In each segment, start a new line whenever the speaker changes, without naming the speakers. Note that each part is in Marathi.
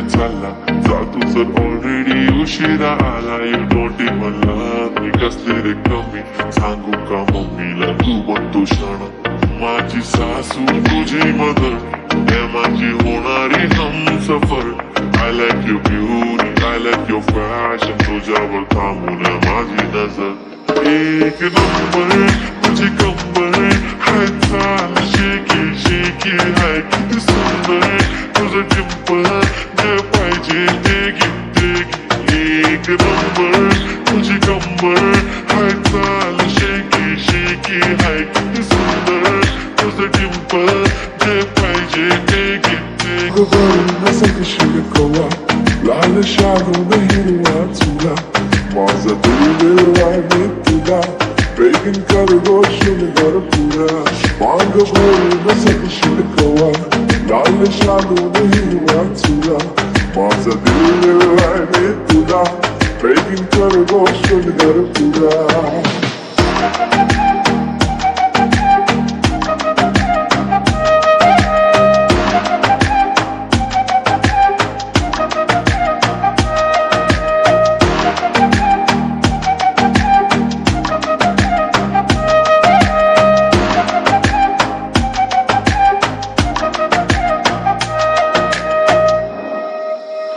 चालला जातो तर ऑलरेडी उशिरा आला. यू डोंट इवन लव्ह मी कसले रे कमी सांगू का मम्मीला तू बनतो क्षण. माझी सासू तुझी मदर हे माझी होणारी Humsafar. I like your beauty I like your fashion तुझ्यावर थांबून माझी नजर. एक नंबर तुझी कंबर हाय चाल शेकी शेकी हाय किती सुंदर तुझं डिंपल जे पाहिजे ते घे. एक नंबर तुझी कंबर हाय चाल शेकी शेकी हाय किती सुंदर तुझं डिंपल जे पाहिजे ते घे.
गगनासाठी शिरकवा लाल शालून हिरवा चुला. माझा दिल वाढे तुला बेगीन कर गोष्ट घर पुरा. माग भरण्यासाठी शिरकवा लाल शालून हिरवा चुला. माझा दिल वाढे तुला बेगीन कर गोष्ट घर पुरा.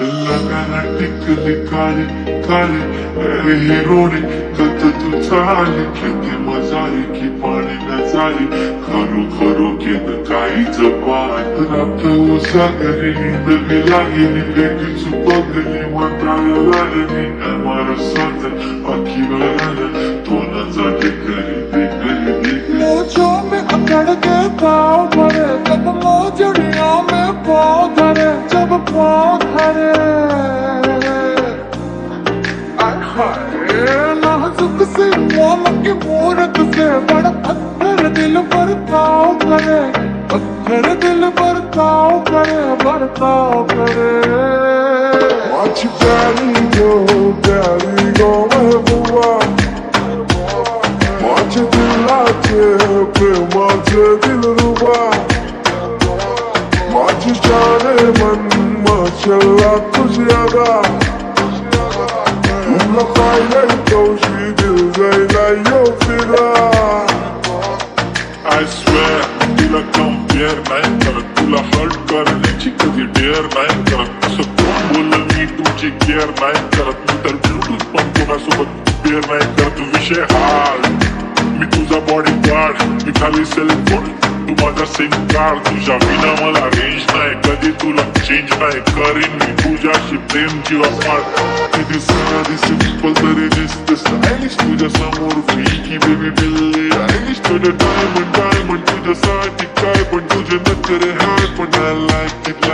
लगाना टिकली काली काली अरे हिरोने कत तू चाली किती मजाली की पाणी न झाली. खरो खरो केलं काहीच पाहत रात्र सागरी नवी लागली लेकी चुपगली मंत्राला लागली. मारा साथ आखी वाला तो न जाते करी दे करी दे.
मोजों में अकड़ के पाँव भरे कदमों जड़ियों में पाँव धरे जब पाँव धरे. नाजुक से मोम की मूरत से बड़ा पत्थर दिल पर ताव करे. पत्थर दिल पर ताव करे बर्ताव करे. माझी प्यारी गो महबूबा माझ्या दिलाचे प्रेमाचे दिलरुबा. माझी जाने मन माशाल्लाह तुझी अदा. तुला पाहिलं तोशी दिल जायला येऊ फिरा.
I swear तुला कंपेअर नाही करत तुला हर्ट करण्याची कधी डेअर नाही करत. असं कोण बोललं मी तुमची केअर नाही करत. मी तर ब्लूटूथ पण कोणासोबत पेअर नाही करत. विषय हाल मी तुझा बॉडी गार्ड मी खाली सेल फोन तू माझा सिम कार्ड. तुझ्या विना मला रेंज नाही कधी तुला चेंज नाही करीन मी तुझ्याशी प्रेम जीवापाड. किती साधी सिंपल तरी दिसते स्टायलिश तुझ्या समोर फिकी बेबी बिल्ली आयलिश. तुझं डायमंड तुझ्यासाठी काय पण तुझे नखरे हाय पण आय लाईक इट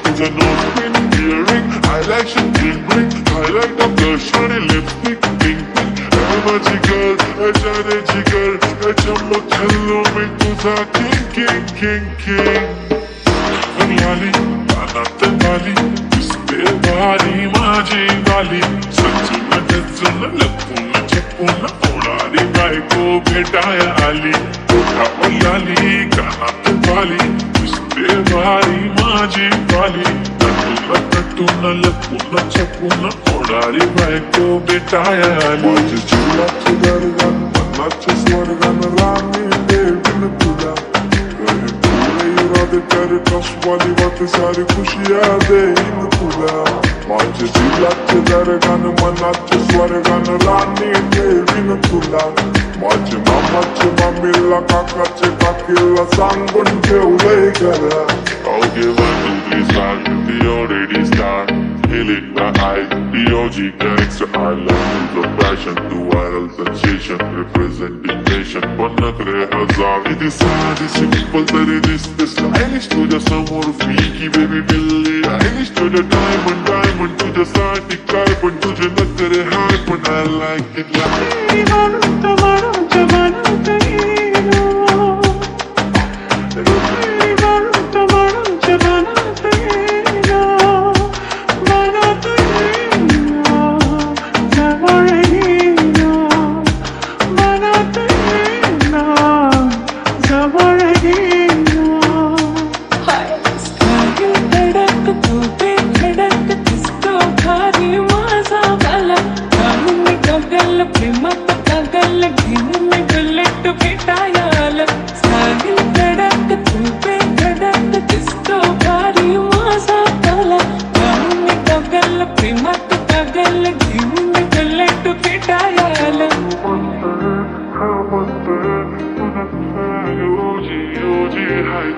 तुझं note pin earring I like she bling I like the blush आणि लिपस्टिक पिंक माझी गर्ल जाने जिगर चमक हल्लो मी तुझा किंग. आली कानात बाली दिसते भारी माझी गाली. सचून गचून लपून छपून होणारी बायको भेटाया आली. ओठावर आली कानात बाली दिसते भारी माझी गाली. नटून लपून छपून होणारी बायको भेटाया आली.
माझ्या जीवाचे दर्गन मनाचे स्वर्गन राणी देवीन तुला. पुरे
याद कर कश वाली बात सारी खुशियां देईन तुला माझ्या दिलाचे दरगान मनाचे स्वर्गान राणी ठेवीन तुला माझ्या मामाच्या मामीला काकाच्या काकीला सांगून ठेवलंय घरा I'll give 1, 2, 3 start, the already start Feeling the high, the OG gangster I love you, the passion, the viral sensation Representing nation, पण नखरे हजार इथे साधी simple तरी दिसते stylish तुझ्या समोर फिकी baby बिल्ली Stylish तुझ्या diamond तुझ्यासाठी काय पण तुझे नखरे हाय पण I like it like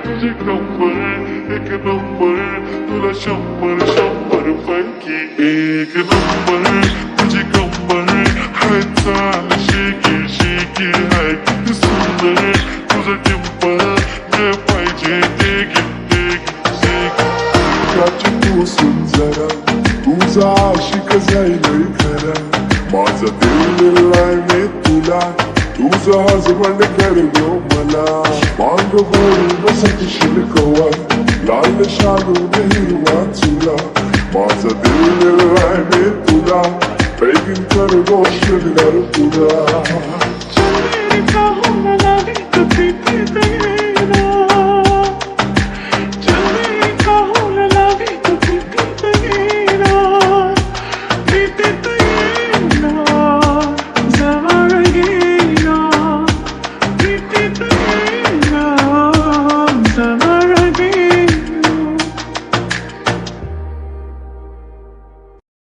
तुझे नंबर एक नंबर तुला 100 पैकी एक नंबर तुझी कंबर हाय चाल शेकी हाय किती सुंदर तुझं टिंपर जे पाहिजे ते घे तू सुंदर तुझा आशिक जाईल खरा माझा दिल दिलाय मी तुला तुझा हजबंड कर गो मला मांग भरून बसत शिलकवा लाल शालू हिरवा चुला माझा दिल दिलाय मी